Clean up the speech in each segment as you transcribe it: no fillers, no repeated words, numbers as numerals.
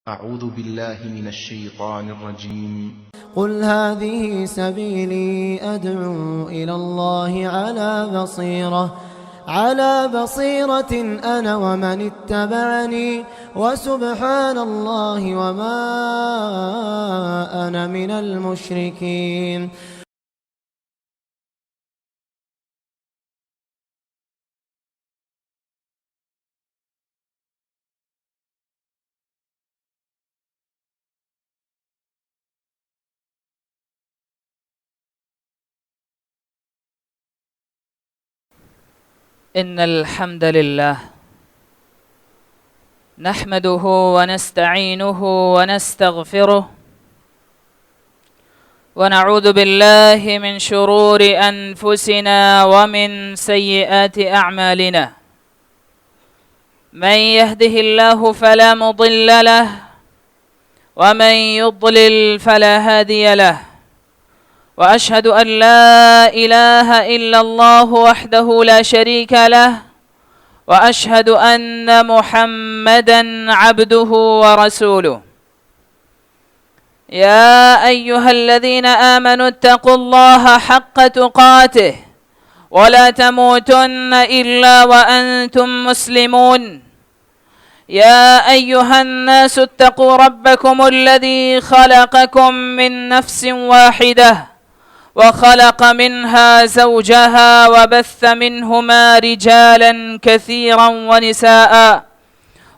أعوذ بالله من الشيطان الرجيم. قل هذه سبيلي أدعو إلى الله على بصيرة أنا ومن اتبعني وسبحان الله وما أنا من المشركين. إن الحمد لله نحمده ونستعينه ونستغفره ونعوذ بالله من شرور أنفسنا ومن سيئات أعمالنا. من يهده الله فلا مضل له ومن يضلل فلا هادي له، وأشهد أن لا إله إلا الله وحده لا شريك له، وأشهد أن محمدًا عبده ورسوله. يا أيها الذين آمنوا اتقوا الله حق تقاته ولا تموتن إلا وأنتم مسلمون. يا أيها الناس اتقوا ربكم الذي خلقكم من نفس واحدة وخلق منها زوجها وبث منهما رجالا كثيرا ونساء،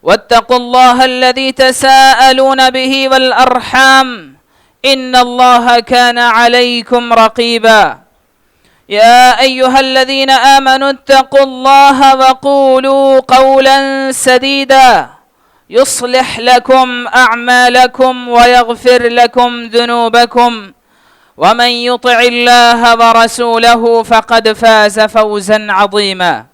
واتقوا الله الذي تساءلون به والأرحام إن الله كان عليكم رقيبا. يا أيها الذين آمنوا اتقوا الله وقولوا قولا سديدا يصلح لكم أعمالكم ويغفر لكم ذنوبكم، ومن يطع الله ورسوله فقد فاز فوزا عظيما.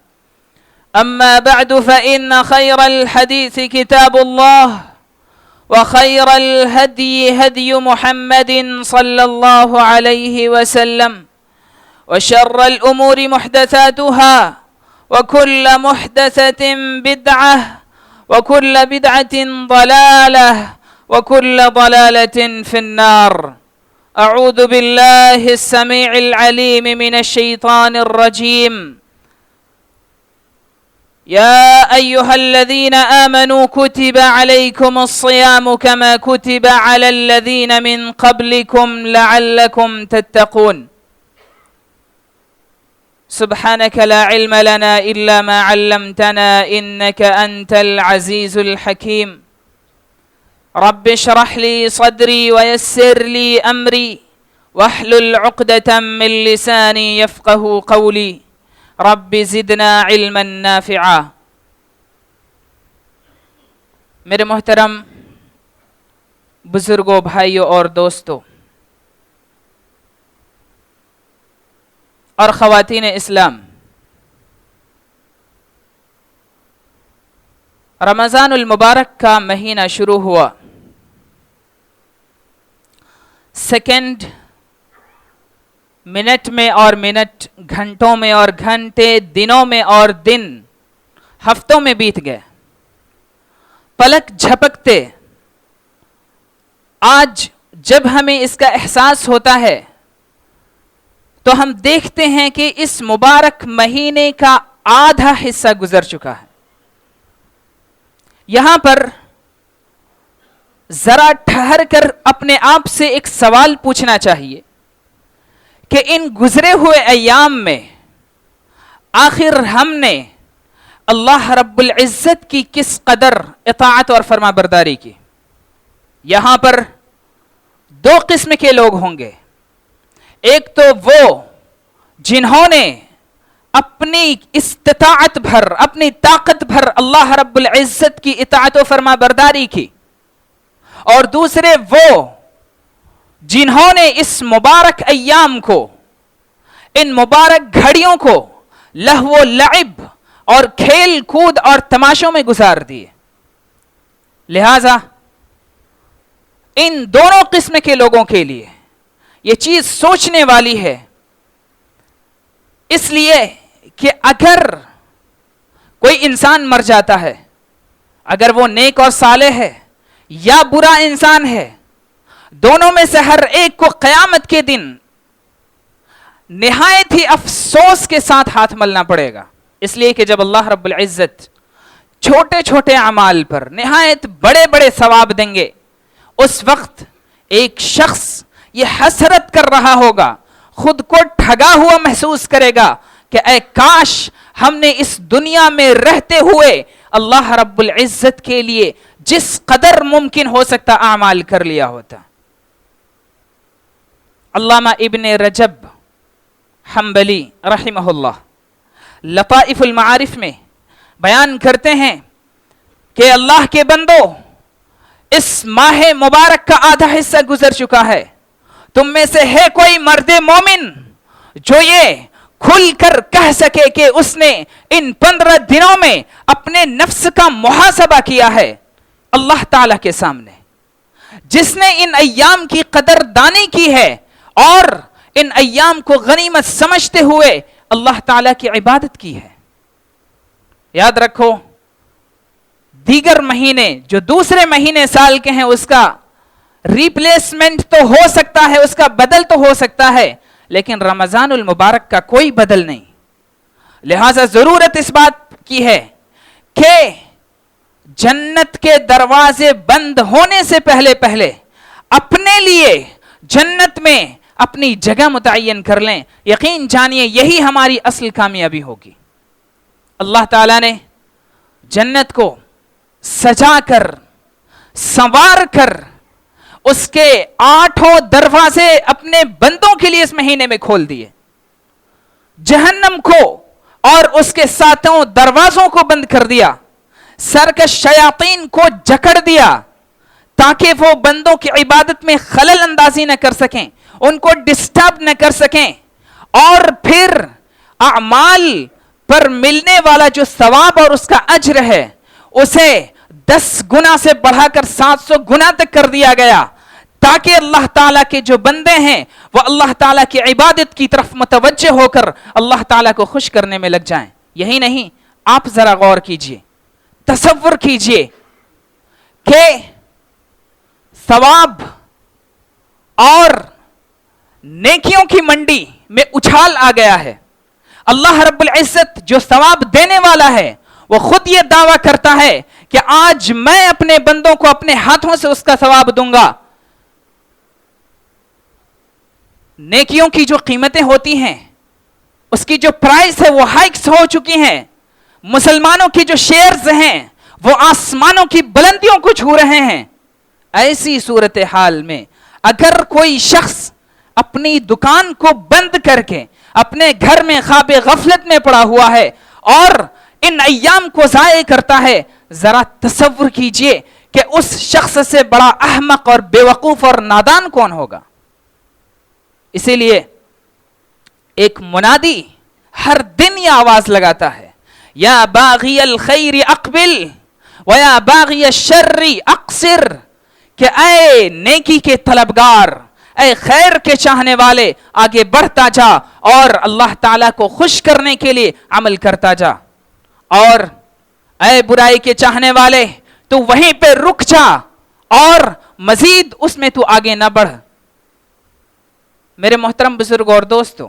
أما بعد، فإن خير الحديث كتاب الله، وخير الهدي هدي محمد صلى الله عليه وسلم، وشر الأمور محدثاتها، وكل محدثة بدعة، وكل بدعة ضلالة، وكل ضلالة في النار. أعوذ بالله السميع العليم من الشيطان الرجيم. يا أيها الذين آمنوا كتب عليكم الصيام كما كتب على الذين من قبلكم لعلكم تتقون. سبحانك لا علم لنا إلا ما علمتنا إنك أنت العزيز الحكيم. رب اشرح لي صدري ويسر لي أمري واحلل عقدة من لساني يفقه قولي. رب زدنا علما نافعا. میرے محترم بزرگوں، بھائیوں اور دوستوں اور خواتین اسلام، رمضان المبارک کا مہینہ شروع ہوا۔ سیکنڈ منٹ میں اور منٹ، گھنٹوں میں اور گھنٹے، دنوں میں اور دن، ہفتوں میں بیت گئے، پلک جھپکتے آج جب ہمیں اس کا احساس ہوتا ہے تو ہم دیکھتے ہیں کہ اس مبارک مہینے کا آدھا حصہ گزر چکا ہے۔ یہاں پر ذرا ٹھہر کر اپنے آپ سے ایک سوال پوچھنا چاہیے کہ ان گزرے ہوئے ایام میں آخر ہم نے اللہ رب العزت کی کس قدر اطاعت اور فرما برداری کی؟ یہاں پر دو قسم کے لوگ ہوں گے۔ ایک تو وہ جنہوں نے اپنی استطاعت بھر، اپنی طاقت بھر اللہ رب العزت کی اطاعت و فرما برداری کی، اور دوسرے وہ جنہوں نے اس مبارک ایام کو، ان مبارک گھڑیوں کو لہو و لعب اور کھیل کود اور تماشوں میں گزار دیے۔ لہذا ان دونوں قسم کے لوگوں کے لیے یہ چیز سوچنے والی ہے، اس لیے کہ اگر کوئی انسان مر جاتا ہے، اگر وہ نیک اور صالح ہے، یا برا انسان ہے، دونوں میں سے ہر ایک کو قیامت کے دن نہایت ہی افسوس کے ساتھ ہاتھ ملنا پڑے گا، اس لیے کہ جب اللہ رب العزت چھوٹے چھوٹے اعمال پر نہایت بڑے بڑے ثواب دیں گے، اس وقت ایک شخص یہ حسرت کر رہا ہوگا، خود کو ٹھگا ہوا محسوس کرے گا کہ اے کاش ہم نے اس دنیا میں رہتے ہوئے اللہ رب العزت کے لیے جس قدر ممکن ہو سکتا اعمال کر لیا ہوتا۔ علامہ ابن رجب حنبلی رحمہ اللہ لطائف المعارف میں بیان کرتے ہیں کہ اللہ کے بندو، اس ماہ مبارک کا آدھا حصہ گزر چکا ہے، تم میں سے ہے کوئی مرد مومن جو یہ کھل کر کہہ سکے کہ اس نے ان 15 دنوں میں اپنے نفس کا محاسبہ کیا ہے اللہ تعالیٰ کے سامنے، جس نے ان ایام کی قدر دانی کی ہے اور ان ایام کو غنیمت سمجھتے ہوئے اللہ تعالیٰ کی عبادت کی ہے۔ یاد رکھو، دیگر مہینے جو دوسرے مہینے سال کے ہیں اس کا ریپلیسمنٹ تو ہو سکتا ہے، اس کا بدل تو ہو سکتا ہے، لیکن رمضان المبارک کا کوئی بدل نہیں۔ لہذا ضرورت اس بات کی ہے کہ جنت کے دروازے بند ہونے سے پہلے پہلے اپنے لیے جنت میں اپنی جگہ متعین کر لیں۔ یقین جانیے یہی ہماری اصل کامیابی ہوگی۔ اللہ تعالیٰ نے جنت کو سجا کر سنوار کر اس کے 8 دروازے اپنے بندوں کے لیے اس مہینے میں کھول دیے، جہنم کو اور اس کے 7 دروازوں کو بند کر دیا، سرکش شیاطین کو جکڑ دیا تاکہ وہ بندوں کی عبادت میں خلل اندازی نہ کر سکیں، ان کو ڈسٹرب نہ کر سکیں، اور پھر اعمال پر ملنے والا جو ثواب اور اس کا اجر ہے اسے 10 گنا سے بڑھا کر 700 گنا تک کر دیا گیا، تاکہ اللہ تعالیٰ کے جو بندے ہیں وہ اللہ تعالیٰ کی عبادت کی طرف متوجہ ہو کر اللہ تعالیٰ کو خوش کرنے میں لگ جائیں۔ یہی نہیں، آپ ذرا غور کیجئے، تصور کیجئے کہ ثواب اور نیکیوں کی منڈی میں اچھال آ گیا ہے۔ اللہ رب العزت جو ثواب دینے والا ہے وہ خود یہ دعویٰ کرتا ہے کہ آج میں اپنے بندوں کو اپنے ہاتھوں سے اس کا ثواب دوں گا۔ نیکیوں کی جو قیمتیں ہوتی ہیں، اس کی جو پرائس ہے وہ ہائکس ہو چکی ہیں، مسلمانوں کی جو شیئرز ہیں وہ آسمانوں کی بلندیوں کو چھو رہے ہیں۔ ایسی صورتحال میں اگر کوئی شخص اپنی دکان کو بند کر کے اپنے گھر میں خواب غفلت میں پڑا ہوا ہے اور ان ایام کو ضائع کرتا ہے، ذرا تصور کیجئے کہ اس شخص سے بڑا احمق اور بے وقوف اور نادان کون ہوگا۔ اسی لیے ایک منادی ہر دن یہ آواز لگاتا ہے، یا باغی الخیر اقبل ویا باغی الشر اقصر، کہ اے نیکی کے طلبگار، اے خیر کے چاہنے والے، آگے بڑھتا جا اور اللہ تعالیٰ کو خوش کرنے کے لیے عمل کرتا جا، اور اے برائی کے چاہنے والے تو وہیں پہ رک جا اور مزید اس میں تو آگے نہ بڑھ۔ میرے محترم بزرگ اور دوستو،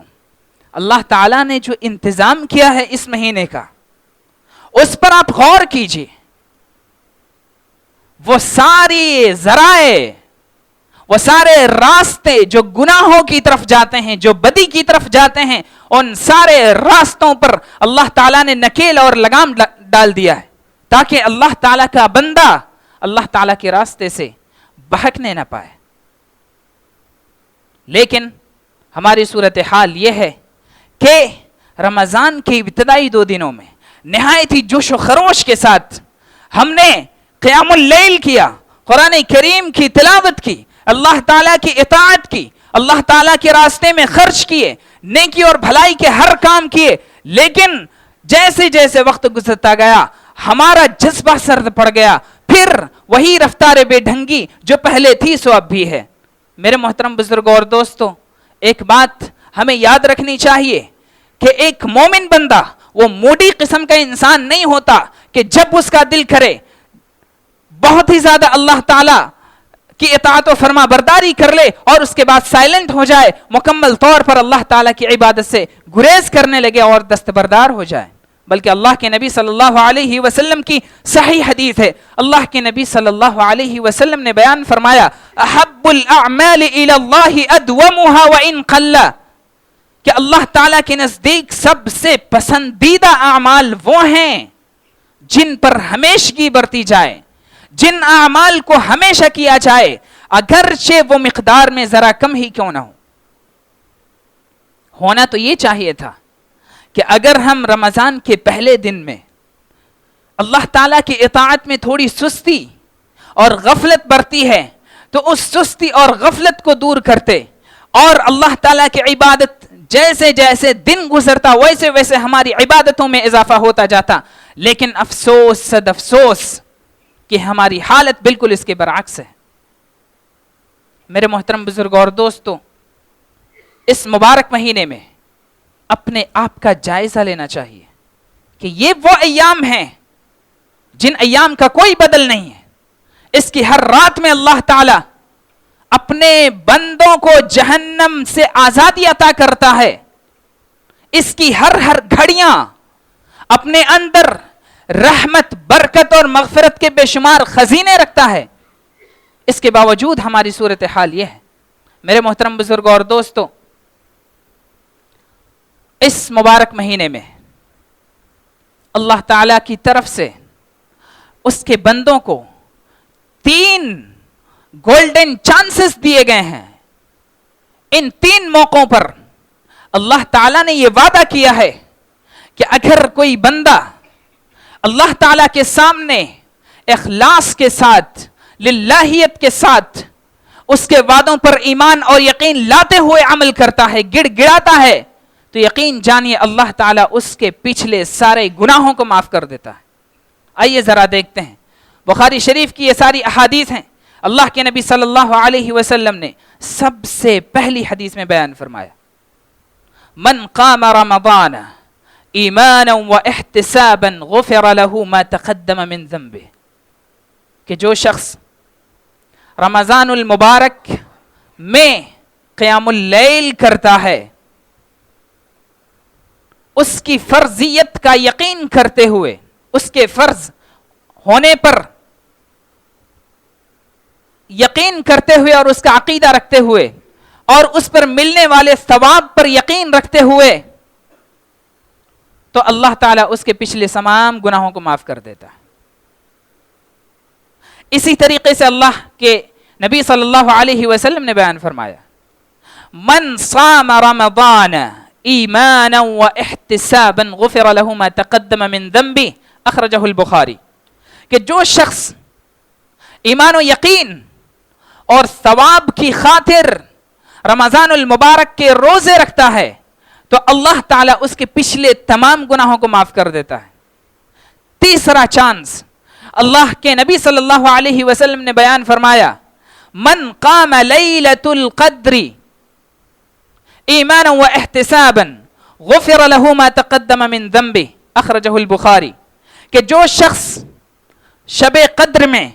اللہ تعالیٰ نے جو انتظام کیا ہے اس مہینے کا، اس پر آپ غور کیجئے۔ وہ ساری ذرائع، وہ سارے راستے جو گناہوں کی طرف جاتے ہیں، جو بدی کی طرف جاتے ہیں، ان سارے راستوں پر اللہ تعالیٰ نے نکیل اور لگام ڈال دیا ہے تاکہ اللہ تعالیٰ کا بندہ اللہ تعالیٰ کے راستے سے بہکنے نہ پائے۔ لیکن ہماری صورتحال یہ ہے کہ رمضان کے ابتدائی 2 دنوں میں نہایت ہی جوش و خروش کے ساتھ ہم نے قیام اللیل کیا، قرآن کریم کی تلاوت کی، اللہ تعالیٰ کی اطاعت کی، اللہ تعالیٰ کے راستے میں خرچ کیے، نیکی اور بھلائی کے ہر کام کیے، لیکن جیسے جیسے وقت گزرتا گیا ہمارا جذبہ سرد پڑ گیا، پھر وہی رفتار بے ڈھنگی جو پہلے تھی سو اب بھی ہے۔ میرے محترم بزرگوں اور دوستوں، ایک بات ہمیں یاد رکھنی چاہیے کہ ایک مومن بندہ وہ موڈی قسم کا انسان نہیں ہوتا کہ جب اس کا دل کرے بہت ہی زیادہ اللہ تعالی کی اطاعت و فرما برداری کر لے اور اس کے بعد سائلنٹ ہو جائے, مکمل طور پر اللہ تعالیٰ کی عبادت سے گریز کرنے لگے اور دستبردار ہو جائے. بلکہ اللہ کے نبی صلی اللہ علیہ وسلم کی صحیح حدیث ہے, اللہ کے نبی صلی اللہ علیہ وسلم نے بیان فرمایا, احب الاعمال الی اللہ ادومها وان قل, کہ اللہ تعالیٰ کے نزدیک سب سے پسندیدہ اعمال وہ ہیں جن پر ہمیشگی برتی جائے, جن اعمال کو ہمیشہ کیا جائے اگرچہ وہ مقدار میں ذرا کم ہی کیوں نہ ہو. ہونا تو یہ چاہیے تھا کہ اگر ہم رمضان کے پہلے دن میں اللہ تعالیٰ کی اطاعت میں تھوڑی سستی اور غفلت برتی ہے تو اس سستی اور غفلت کو دور کرتے اور اللہ تعالیٰ کی عبادت جیسے جیسے دن گزرتا ویسے ویسے ہماری عبادتوں میں اضافہ ہوتا جاتا. لیکن افسوس صد افسوس کہ ہماری حالت بالکل اس کے برعکس ہے. میرے محترم بزرگ اور دوستو, اس مبارک مہینے میں اپنے آپ کا جائزہ لینا چاہیے کہ یہ وہ ایام ہیں جن ایام کا کوئی بدل نہیں ہے. اس کی ہر رات میں اللہ تعالی اپنے بندوں کو جہنم سے آزادی عطا کرتا ہے. اس کی ہر گھڑیاں اپنے اندر رحمت, برکت اور مغفرت کے بے شمار خزینے رکھتا ہے. اس کے باوجود ہماری صورتحال یہ ہے. میرے محترم بزرگ اور دوستو, اس مبارک مہینے میں اللہ تعالی کی طرف سے اس کے بندوں کو 3 گولڈن چانسز دیے گئے ہیں. ان 3 موقعوں پر اللہ تعالیٰ نے یہ وعدہ کیا ہے کہ اگر کوئی بندہ اللہ تعالیٰ کے سامنے اخلاص کے ساتھ, للہیت کے ساتھ اس کے وعدوں پر ایمان اور یقین لاتے ہوئے عمل کرتا ہے, گڑ گڑاتا ہے, تو یقین جانیے اللہ تعالیٰ اس کے پچھلے سارے گناہوں کو معاف کر دیتا ہے. آئیے ذرا دیکھتے ہیں, بخاری شریف کی یہ ساری احادیث ہیں. اللہ کے نبی صلی اللہ علیہ وسلم نے سب سے پہلی حدیث میں بیان فرمایا, من قام رمضان ایمانا و احتسابا غفر له ما تقدم من ذنبه, کہ جو شخص رمضان المبارک میں قیام اللیل کرتا ہے, اس کی فرضیت کا یقین کرتے ہوئے, اس کے فرض ہونے پر یقین کرتے ہوئے اور اس کا عقیدہ رکھتے ہوئے اور اس پر ملنے والے ثواب پر یقین رکھتے ہوئے, تو اللہ تعالیٰ اس کے پچھلے تمام گناہوں کو معاف کر دیتا ہے. اسی طریقے سے اللہ کے نبی صلی اللہ علیہ وسلم نے بیان فرمایا, من صام رمضان ایمانا و احتسابا غفر له ما تقدم من ذنبه, اخرجہ البخاری, کہ جو شخص ایمان و یقین اور ثواب کی خاطر رمضان المبارک کے روزے رکھتا ہے تو اللہ تعالیٰ اس کے پچھلے تمام گناہوں کو معاف کر دیتا ہے. تیسرا چانس اللہ کے نبی صلی اللہ علیہ وسلم نے بیان فرمایا, من قام لیلۃ القدر ایمانا و احتسابا غفر له ما تقدم من ذنبه, اخرجہ البخاری, کہ جو شخص شب قدر میں,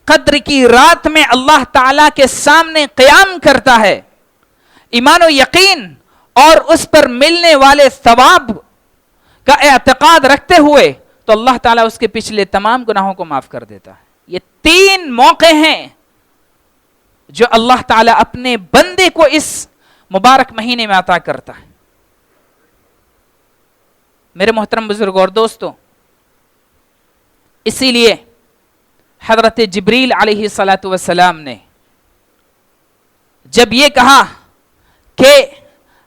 قدر کی رات میں اللہ تعالیٰ کے سامنے قیام کرتا ہے ایمان و یقین اور اس پر ملنے والے ثواب کا اعتقاد رکھتے ہوئے, تو اللہ تعالیٰ اس کے پچھلے تمام گناہوں کو معاف کر دیتا ہے. یہ 3 موقع ہیں جو اللہ تعالیٰ اپنے بندے کو اس مبارک مہینے میں عطا کرتا ہے. میرے محترم بزرگ اور دوستو, اسی لیے حضرت جبریل علیہ الصلاۃ والسلام نے جب یہ کہا کہ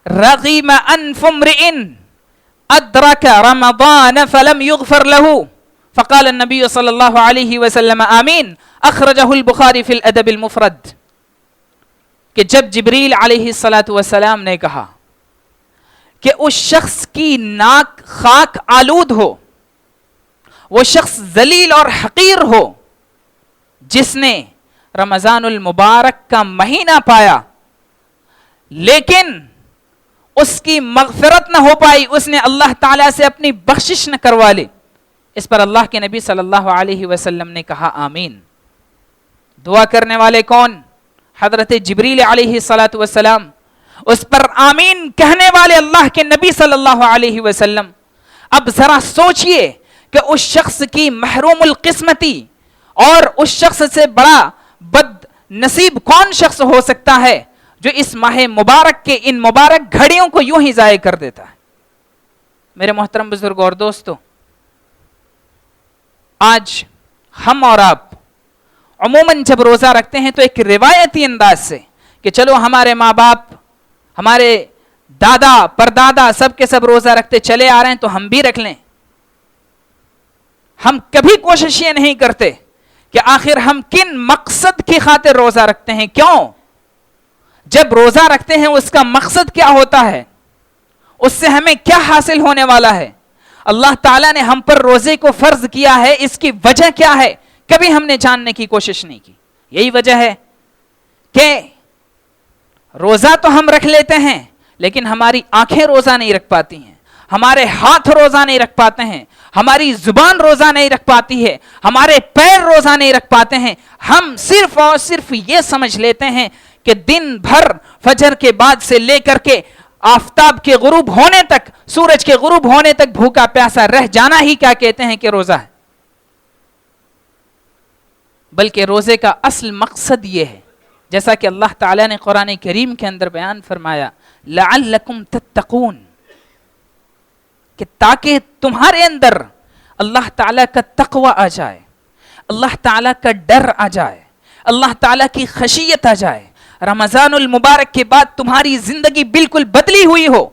رغم انف امرئ ادرک رمضان فلم یغفر له فقال النبی صلی اللہ علیہ وسلم آمین, اخرجہ البخاری فی الادب المفرد, کہ جب جبریل علیہ الصلاۃ والسلام نے کہا کہ اس شخص کی ناک خاک آلود ہو, وہ شخص ذلیل اور حقیر ہو جس نے رمضان المبارک کا مہینہ پایا لیکن اس کی مغفرت نہ ہو پائی, اس نے اللہ تعالیٰ سے اپنی بخشش نہ کروا لی. اس پر اللہ کے نبی صلی اللہ علیہ وسلم نے کہا آمین. دعا کرنے والے کون؟ حضرت جبریل علیہ الصلوۃ والسلام، اس پر آمین کہنے والے اللہ کے نبی صلی اللہ علیہ وسلم۔ اب ذرا سوچئے کہ اس شخص کی محروم القسمتی اور اس شخص سے بڑا بد نصیب کون شخص ہو سکتا ہے جو اس ماہ مبارک کے ان مبارک گھڑیوں کو یوں ہی ضائع کر دیتا ہے۔ میرے محترم بزرگ اور دوستو، آج ہم اور آپ عموماً جب روزہ رکھتے ہیں تو ایک روایتی انداز سے کہ چلو ہمارے ماں باپ، ہمارے دادا پردادا سب کے سب روزہ رکھتے چلے آ رہے ہیں تو ہم بھی رکھ لیں۔ ہم کبھی کوشش یہ نہیں کرتے کہ آخر ہم کن مقصد کی خاطر روزہ رکھتے ہیں، کیوں؟ جب روزہ رکھتے ہیں اس کا مقصد کیا ہوتا ہے، اس سے ہمیں کیا حاصل ہونے والا ہے، اللہ تعالیٰ نے ہم پر روزے کو فرض کیا ہے، اس کی وجہ کیا ہے، کبھی ہم نے جاننے کی کوشش نہیں کی۔ یہی وجہ ہے کہ روزہ تو ہم رکھ لیتے ہیں لیکن ہماری آنکھیں روزہ نہیں رکھ پاتی ہیں، ہمارے ہاتھ روزہ نہیں رکھ پاتے ہیں، ہماری زبان روزہ نہیں رکھ پاتی ہے، ہمارے پیر روزہ نہیں رکھ پاتے ہیں۔ ہم صرف اور صرف یہ سمجھ لیتے ہیں کہ دن بھر فجر کے بعد سے لے کر کے آفتاب کے غروب ہونے تک، سورج کے غروب ہونے تک بھوکا پیاسا رہ جانا ہی کیا کہتے ہیں کہ روزہ ہے۔ بلکہ روزے کا اصل مقصد یہ ہے، جیسا کہ اللہ تعالیٰ نے قرآن کریم کے اندر بیان فرمایا، لعلکم تتقون، کہ تاکہ تمہارے اندر اللہ تعالیٰ کا تقوی آ جائے، اللہ تعالیٰ کا ڈر آ جائے، اللہ تعالیٰ کی خشیت آ جائے، رمضان المبارک کے بعد تمہاری زندگی بالکل بدلی ہوئی ہو۔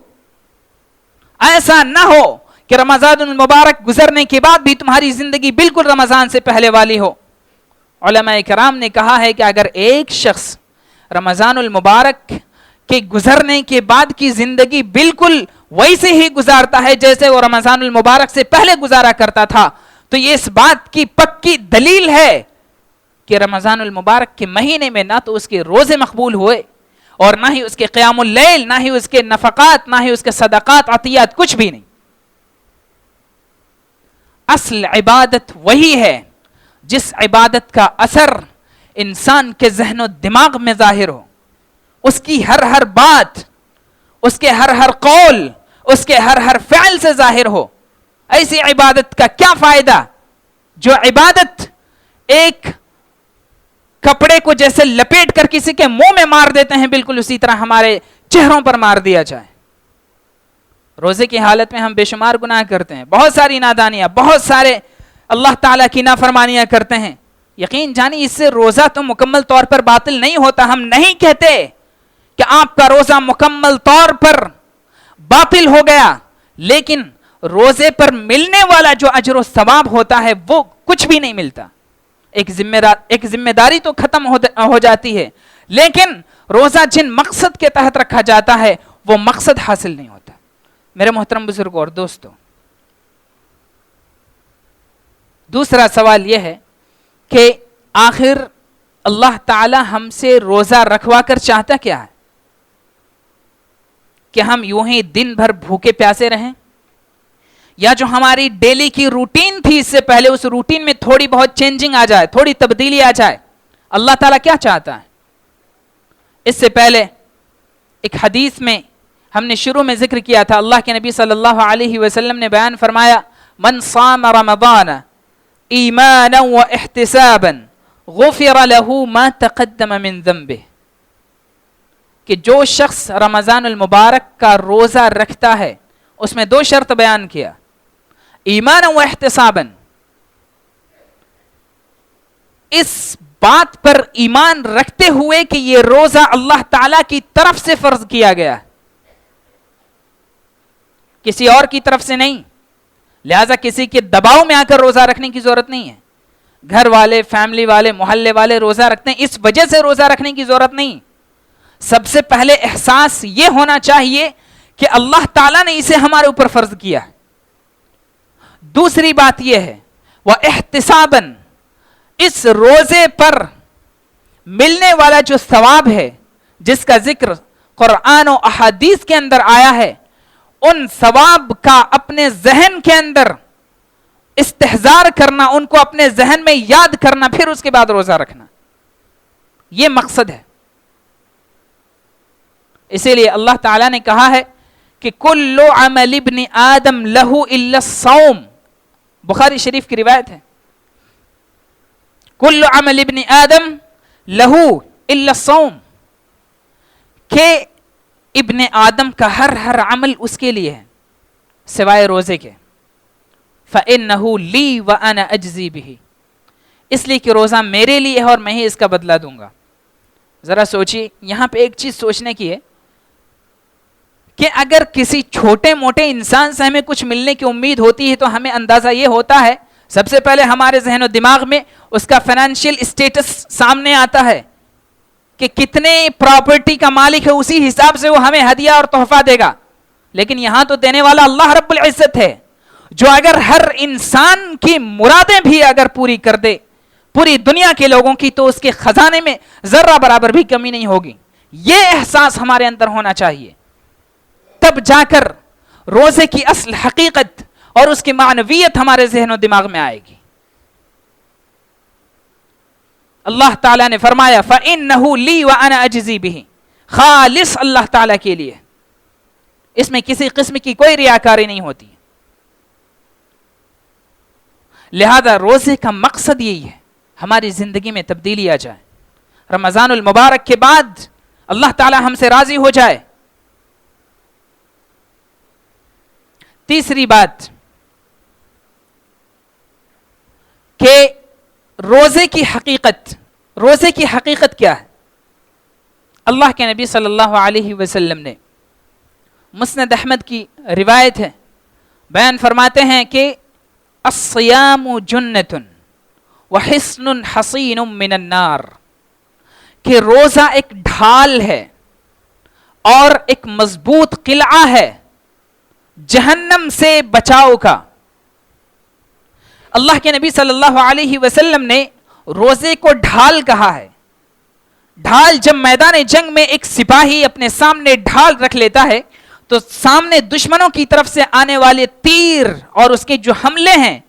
ایسا نہ ہو کہ رمضان المبارک گزرنے کے بعد بھی تمہاری زندگی بالکل رمضان سے پہلے والی ہو۔ علماء کرام نے کہا ہے کہ اگر ایک شخص رمضان المبارک کے گزرنے کے بعد کی زندگی بالکل ویسے ہی گزارتا ہے جیسے وہ رمضان المبارک سے پہلے گزارا کرتا تھا، تو یہ اس بات کی پکی دلیل ہے کہ رمضان المبارک کے مہینے میں نہ تو اس کے روزے مقبول ہوئے اور نہ ہی اس کے قیام اللیل، نہ ہی اس کے نفقات، نہ ہی اس کے صدقات عطیات، کچھ بھی نہیں۔ اصل عبادت وہی ہے جس عبادت کا اثر انسان کے ذہن و دماغ میں ظاہر ہو، اس کی ہر ہر بات، اس کے ہر ہر قول، اس کے ہر ہر فعل سے ظاہر ہو۔ ایسی عبادت کا کیا فائدہ جو عبادت ایک کپڑے کو جیسے لپیٹ کر کسی کے منہ میں مار دیتے ہیں، بالکل اسی طرح ہمارے چہروں پر مار دیا جائے۔ روزے کی حالت میں ہم بے شمار گناہ کرتے ہیں، بہت ساری نادانیاں، بہت سارے اللہ تعالیٰ کی نافرمانیاں کرتے ہیں۔ یقین جانی اس سے روزہ تو مکمل طور پر باطل نہیں ہوتا۔ ہم نہیں کہتے کہ آپ کا روزہ مکمل طور پر باطل ہو گیا، لیکن روزے پر ملنے والا جو اجر و ثواب ہوتا ہے وہ کچھ بھی نہیں ملتا۔ ایک ذمہ داری تو ختم ہو جاتی ہے، لیکن روزہ جن مقصد کے تحت رکھا جاتا ہے وہ مقصد حاصل نہیں ہوتا۔ میرے محترم بزرگوں اور دوستوں، دوسرا سوال یہ ہے کہ آخر اللہ تعالی ہم سے روزہ رکھوا کر چاہتا کیا ہے؟ کہ ہم یوں ہی دن بھر بھوکے پیاسے رہیں، یا جو ہماری ڈیلی کی روٹین تھی اس سے پہلے اس روٹین میں تھوڑی بہت چینجنگ آ جائے، تھوڑی تبدیلی آ جائے؟ اللہ تعالیٰ کیا چاہتا ہے؟ اس سے پہلے ایک حدیث میں ہم نے شروع میں ذکر کیا تھا، اللہ کے نبی صلی اللہ علیہ وسلم نے بیان فرمایا، من صام رمضان ایمانا و احتسابا غفر له ما تقدم من ذنبه، کہ جو شخص رمضان المبارک کا روزہ رکھتا ہے اس میں دو شرط بیان کیا، ایمانا و احتسابا، اس بات پر ایمان رکھتے ہوئے کہ یہ روزہ اللہ تعالی کی طرف سے فرض کیا گیا ہے، کسی اور کی طرف سے نہیں، لہذا کسی کے دباؤ میں آ کر روزہ رکھنے کی ضرورت نہیں ہے۔ گھر والے، فیملی والے، محلے والے روزہ رکھتے ہیں، اس وجہ سے روزہ رکھنے کی ضرورت نہیں۔ سب سے پہلے احساس یہ ہونا چاہیے کہ اللہ تعالیٰ نے اسے ہمارے اوپر فرض کیا۔ دوسری بات یہ ہے وَاحْتِسَابًا، اس روزے پر ملنے والا جو ثواب ہے جس کا ذکر قرآن و احادیث کے اندر آیا ہے، ان ثواب کا اپنے ذہن کے اندر استحضار کرنا، ان کو اپنے ذہن میں یاد کرنا، پھر اس کے بعد روزہ رکھنا۔ یہ مقصد ہے. اسی لیے اللہ تعالیٰ نے کہا ہے کہ کل عمل ابن آدم لہو الا الصوم. بخاری شریف کی روایت ہے, کل عمل ابن آدم لہو الا الصوم, کہ ابن آدم کا ہر عمل اس کے لیے ہے سوائے روزے کے. فإنہ لی وأنا اجزی بہ, اس لیے کہ روزہ میرے لیے ہے اور میں ہی اس کا بدلہ دوں گا. ذرا سوچیے, یہاں پہ ایک چیز سوچنے کی ہے کہ اگر کسی چھوٹے موٹے انسان سے ہمیں کچھ ملنے کی امید ہوتی ہے تو ہمیں اندازہ یہ ہوتا ہے, سب سے پہلے ہمارے ذہن و دماغ میں اس کا فائنینشیل اسٹیٹس سامنے آتا ہے کہ کتنے پراپرٹی کا مالک ہے, اسی حساب سے وہ ہمیں ہدیہ اور تحفہ دے گا. لیکن یہاں تو دینے والا اللہ رب العزت ہے, جو اگر ہر انسان کی مرادیں بھی اگر پوری کر دے پوری دنیا کے لوگوں کی, تو اس کے خزانے میں ذرہ برابر بھی کمی نہیں ہوگی. یہ احساس ہمارے اندر ہونا چاہیے, تب جا کر روزے کی اصل حقیقت اور اس کی معنویت ہمارے ذہن و دماغ میں آئے گی. اللہ تعالیٰ نے فرمایا فَإِنَّهُ لِي وَأَنَا أَجْزِي بِهِ, خالص اللہ تعالیٰ کے لیے, اس میں کسی قسم کی کوئی ریاکاری نہیں ہوتی. لہذا روزے کا مقصد یہی ہے, ہماری زندگی میں تبدیلی آ جائے, رمضان المبارک کے بعد اللہ تعالیٰ ہم سے راضی ہو جائے. تیسری بات کہ روزے کی حقیقت کیا ہے. اللہ کے نبی صلی اللہ علیہ وسلم نے, مسند احمد کی روایت ہے, بیان فرماتے ہیں کہ الصیام جنۃ وحصن حصین من النار, کہ روزہ ایک ڈھال ہے اور ایک مضبوط قلعہ ہے جہنم سے بچاؤ کا. اللہ کے نبی صلی اللہ علیہ وسلم نے روزے کو ڈھال کہا ہے. ڈھال, جب میدان جنگ میں ایک سپاہی اپنے سامنے ڈھال رکھ لیتا ہے تو سامنے دشمنوں کی طرف سے آنے والے تیر اور اس کے جو حملے ہیں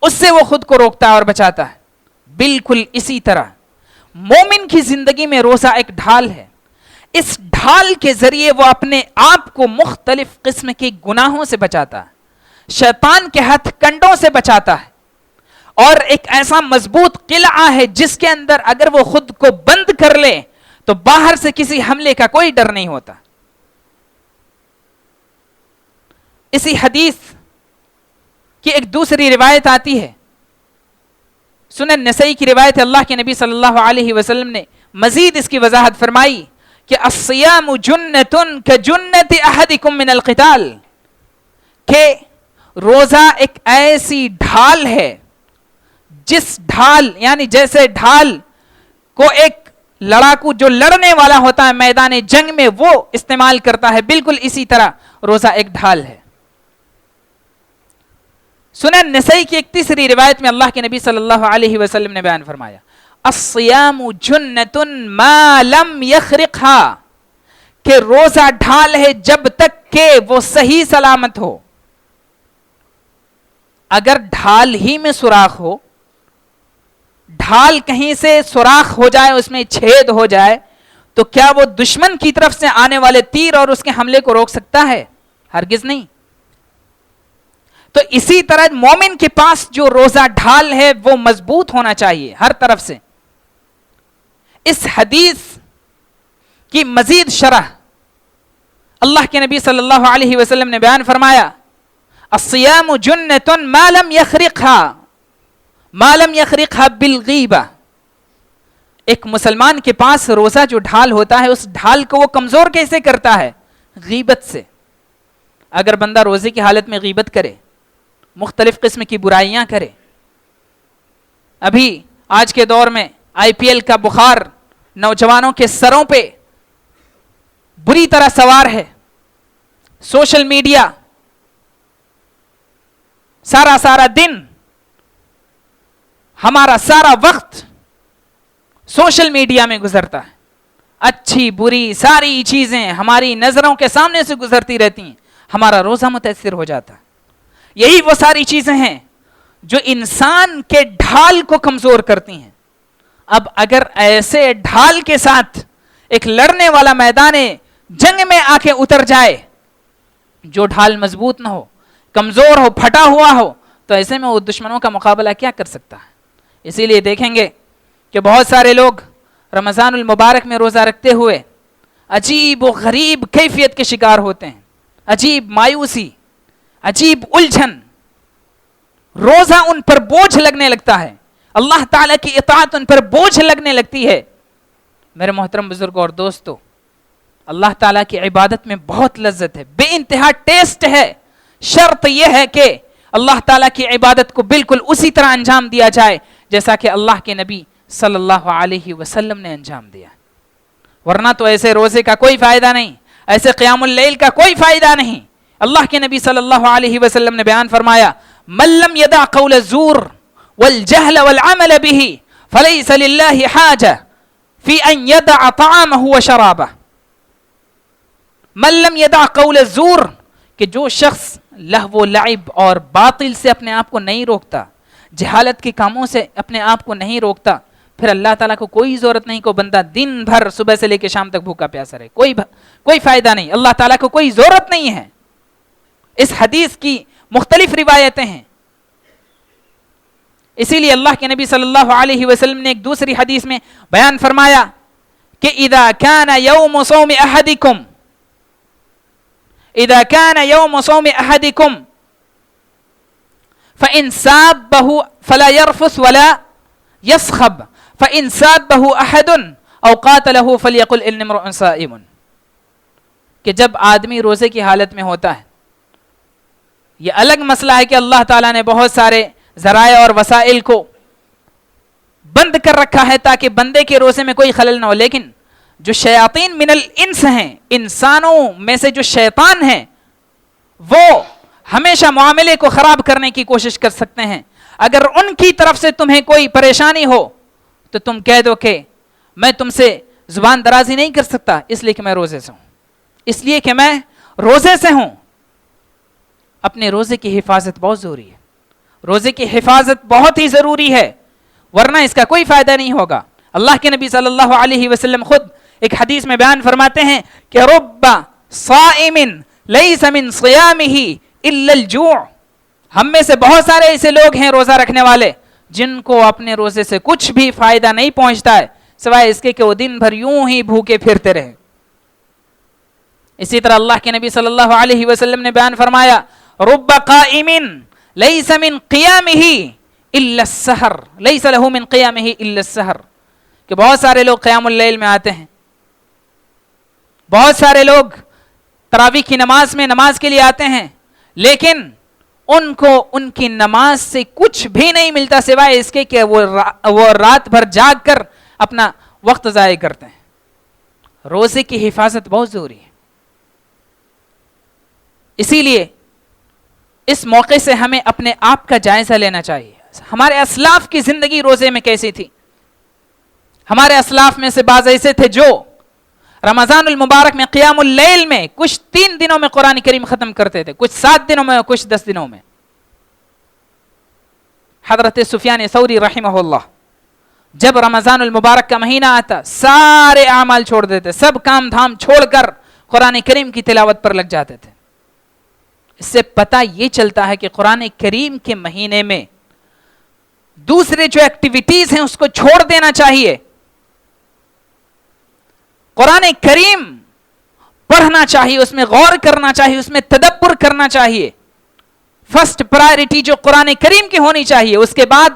اس سے وہ خود کو روکتا ہے اور بچاتا ہے. بالکل اسی طرح مومن کی زندگی میں روزہ ایک ڈھال ہے. اس ڈھال کے ذریعے وہ اپنے آپ کو مختلف قسم کے گناہوں سے بچاتا ہے, شیطان کے ہتھ کنڈوں سے بچاتا ہے, اور ایک ایسا مضبوط قلعہ ہے جس کے اندر اگر وہ خود کو بند کر لے تو باہر سے کسی حملے کا کوئی ڈر نہیں ہوتا. اسی حدیث کی ایک دوسری روایت آتی ہے, سنن نسائی کی روایت ہے, اللہ کے نبی صلی اللہ علیہ وسلم نے مزید اس کی وضاحت فرمائی کہ الصیام جنۃ کجنۃ احدکم من القتال, کہ روزہ ایک ایسی ڈھال ہے جس ڈھال, یعنی جیسے ڈھال کو ایک لڑاکو جو لڑنے والا ہوتا ہے میدان جنگ میں وہ استعمال کرتا ہے, بالکل اسی طرح روزہ ایک ڈھال ہے. سنن نسائی کی ایک تیسری روایت میں اللہ کے نبی صلی اللہ علیہ وسلم نے بیان فرمایا الصیام جنۃ ما لم یخرقها, کہ روزہ ڈھال ہے جب تک کہ وہ صحیح سلامت ہو. اگر ڈھال ہی میں سوراخ ہو, ڈھال کہیں سے سوراخ ہو جائے, اس میں چھید ہو جائے, تو کیا وہ دشمن کی طرف سے آنے والے تیر اور اس کے حملے کو روک سکتا ہے؟ ہرگز نہیں. تو اسی طرح مومن کے پاس جو روزہ ڈھال ہے وہ مضبوط ہونا چاہیے ہر طرف سے. اس حدیث کی مزید شرح اللہ کے نبی صلی اللہ علیہ وسلم نے بیان فرمایا الصیام جنۃ ما لم یخرقها بالغیبہ, ایک مسلمان کے پاس روزہ جو ڈھال ہوتا ہے اس ڈھال کو وہ کمزور کیسے کرتا ہے؟ غیبت سے. اگر بندہ روزے کی حالت میں غیبت کرے, مختلف قسم کی برائیاں کرے, ابھی آج کے دور میں IPL کا بخار نوجوانوں کے سروں پہ بری طرح سوار ہے, سوشل میڈیا سارا دن, ہمارا سارا وقت سوشل میڈیا میں گزرتا ہے, اچھی بری ساری چیزیں ہماری نظروں کے سامنے سے گزرتی رہتی ہیں, ہمارا روزہ متاثر ہو جاتا ہے. یہی وہ ساری چیزیں ہیں جو انسان کے ڈھال کو کمزور کرتی ہیں. اب اگر ایسے ڈھال کے ساتھ ایک لڑنے والا میدان جنگ میں آ کے اتر جائے جو ڈھال مضبوط نہ ہو, کمزور ہو, پھٹا ہوا ہو, تو ایسے میں وہ دشمنوں کا مقابلہ کیا کر سکتا ہے؟ اسی لیے دیکھیں گے کہ بہت سارے لوگ رمضان المبارک میں روزہ رکھتے ہوئے عجیب و غریب کیفیت کے شکار ہوتے ہیں, عجیب مایوسی, عجیب الجھن, روزہ ان پر بوجھ لگنے لگتا ہے, اللہ تعالیٰ کی اطاعت ان پر بوجھ لگنے لگتی ہے. میرے محترم بزرگوں اور دوستو, اللہ تعالیٰ کی عبادت میں بہت لذت ہے, بے انتہا ٹیسٹ ہے. شرط یہ ہے کہ اللہ تعالیٰ کی عبادت کو بالکل اسی طرح انجام دیا جائے جیسا کہ اللہ کے نبی صلی اللہ علیہ وسلم نے انجام دیا, ورنہ تو ایسے روزے کا کوئی فائدہ نہیں, ایسے قیام اللیل کا کوئی فائدہ نہیں. اللہ کے نبی صلی اللہ علیہ وسلم نے بیان فرمایا, من لم يدع قول الزور والجهل والعمل به فليس لله حاجة في أن يدع طعامه وشرابه. من لم يدع قول الزور, کہ جو شخص لہو و لعب اور باطل سے اپنے آپ کو نہیں روکتا, جہالت کے کاموں سے اپنے آپ کو نہیں روکتا, پھر اللہ تعالیٰ کو کوئی ضرورت نہیں کو بندہ دن بھر صبح سے لے کے شام تک بھوکا پیاسا رہے, کوئی فائدہ نہیں. اللہ تعالیٰ کو کوئی ضرورت نہیں ہے. اس حدیث کی مختلف روایتیں ہیں. اسی لیے اللہ کے نبی صلی اللہ علیہ وسلم نے ایک دوسری حدیث میں بیان فرمایا کہ اذا كان يوم صوم احدكم فإن سابه فلا يرفث ولا يصخب فإن سابه أحد أو قاتله فليقل إني امرؤ صائم. کہ جب آدمی روزے کی حالت میں ہوتا ہے, یہ الگ مسئلہ ہے کہ اللہ تعالیٰ نے بہت سارے ذرائع اور وسائل کو بند کر رکھا ہے تاکہ بندے کے روزے میں کوئی خلل نہ ہو, لیکن جو شیاطین من الانس ہیں, انسانوں میں سے جو شیطان ہیں, وہ ہمیشہ معاملے کو خراب کرنے کی کوشش کر سکتے ہیں. اگر ان کی طرف سے تمہیں کوئی پریشانی ہو تو تم کہہ دو کہ میں تم سے زبان درازی نہیں کر سکتا اس لیے کہ میں روزے سے ہوں, اس لیے کہ میں روزے سے ہوں. اپنے روزے کی حفاظت بہت ضروری ہے, روزے کی حفاظت بہت ہی ضروری ہے, ورنہ اس کا کوئی فائدہ نہیں ہوگا. اللہ کے نبی صلی اللہ علیہ وسلم خود ایک حدیث میں بیان فرماتے ہیں کہ رب صائم لیس من صیامہ الا الجوع. ہم میں سے بہت سارے ایسے لوگ ہیں روزہ رکھنے والے جن کو اپنے روزے سے کچھ بھی فائدہ نہیں پہنچتا ہے سوائے اس کے کہ وہ دن بھر یوں ہی بھوکے پھرتے رہے. اسی طرح اللہ کے نبی صلی اللہ علیہ وسلم نے بیان فرمایا رب قائم لیس من قیامہ الا السحر لیس له من قیامہ الا السحر. کہ بہت سارے لوگ قیام اللیل میں آتے ہیں, بہت سارے لوگ تراویح کی نماز میں نماز کے لیے آتے ہیں, لیکن ان کو ان کی نماز سے کچھ بھی نہیں ملتا سوائے اس کے کہ وہ رات بھر جاگ کر اپنا وقت ضائع کرتے ہیں. روزے کی حفاظت بہت ضروری ہے. اسی لیے اس موقع سے ہمیں اپنے آپ کا جائزہ لینا چاہیے. ہمارے اسلاف کی زندگی روزے میں کیسی تھی؟ ہمارے اسلاف میں سے بعض ایسے تھے جو رمضان المبارک میں قیام اللیل میں کچھ 3 دنوں میں قرآن کریم ختم کرتے تھے, کچھ 7 دنوں میں, کچھ 10 دنوں میں. حضرت سفیان ثوری رحمہ اللہ جب رمضان المبارک کا مہینہ آتا سارے اعمال چھوڑ دیتے, سب کام دھام چھوڑ کر قرآن کریم کی تلاوت پر لگ جاتے تھے. اس سے پتہ یہ چلتا ہے کہ قرآن کریم کے مہینے میں دوسرے جو ایکٹیویٹیز ہیں اس کو چھوڑ دینا چاہیے. قرآن کریم پڑھنا چاہیے, اس میں غور کرنا چاہیے, اس میں تدبر کرنا چاہیے. فرسٹ پرائرٹی جو قرآن کریم کی ہونی چاہیے, اس کے بعد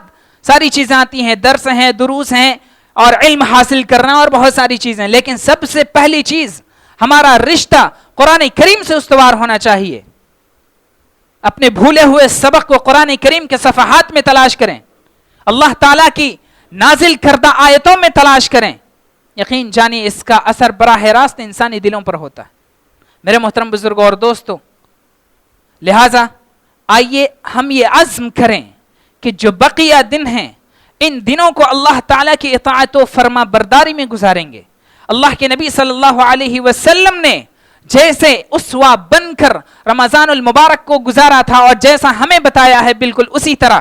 ساری چیزیں آتی ہیں, درس ہیں, دروس ہیں اور علم حاصل کرنا اور بہت ساری چیزیں, لیکن سب سے پہلی چیز ہمارا رشتہ قرآن کریم سے استوار ہونا چاہیے. اپنے بھولے ہوئے سبق کو قرآن کریم کے صفحات میں تلاش کریں, اللہ تعالیٰ کی نازل کردہ آیتوں میں تلاش کریں. یقین جانی اس کا اثر براہ راست انسانی دلوں پر ہوتا ہے. میرے محترم بزرگوں اور دوستوں, لہٰذا آئیے ہم یہ عزم کریں کہ جو بقیہ دن ہیں ان دنوں کو اللہ تعالیٰ کی اطاعت و فرما برداری میں گزاریں گے. اللہ کے نبی صلی اللہ علیہ وسلم نے جیسے اسوہ بن کر رمضان المبارک کو گزارا تھا اور جیسا ہمیں بتایا ہے بالکل اسی طرح